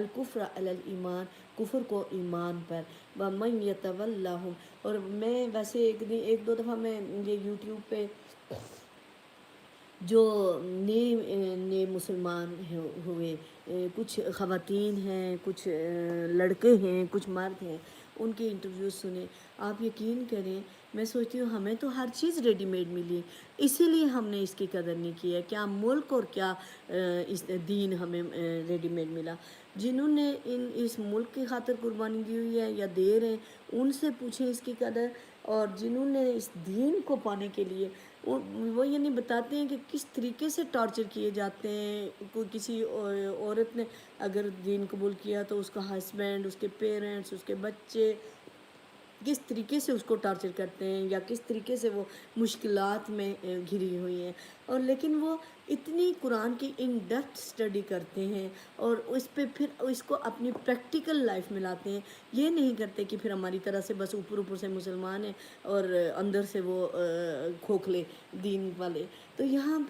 الکفر علی الایمان، کفر کو ایمان پر، ومن یتولہم. اور میں ویسے ایک دو دفعہ میں یہ یوٹیوب پہ جو نئے مسلمان ہوئے، کچھ خواتین ہیں، کچھ لڑکے ہیں، کچھ مرد ہیں، ان کے انٹرویوز سنے. آپ یقین کریں میں سوچتی ہوں ہمیں تو ہر چیز ریڈی میڈ ملی، اسی لیے ہم نے اس کی قدر نہیں کی ہے. کیا ملک اور کیا اس دین ہمیں ریڈی میڈ ملا. جنہوں نے اس ملک کی خاطر قربانی دی ہوئی ہے یا دے رہے ہیں ان سے پوچھیں اس کی قدر. اور جنہوں نے اس دین کو پانے کے لیے وہ یہ نہیں بتاتے ہیں کہ کس طریقے سے ٹارچر کیے جاتے ہیں. کوئی کسی عورت نے اگر دین قبول کیا تو اس کا ہسبینڈ، اس کے پیرنٹس، اس کے بچے کس طریقے سے اس کو ٹارچر کرتے ہیں یا کس طریقے سے وہ مشکلات میں گھری ہوئی ہیں. اور لیکن وہ اتنی قرآن کی ان ڈیپتھ اسٹڈی کرتے ہیں اور اس پہ پھر اس کو اپنی پریکٹیکل لائف میں لاتے ہیں. یہ نہیں کرتے کہ پھر ہماری طرح سے بس اوپر سے مسلمان ہیں اور اندر سے وہ کھوکھلے دین والے. تو یہاں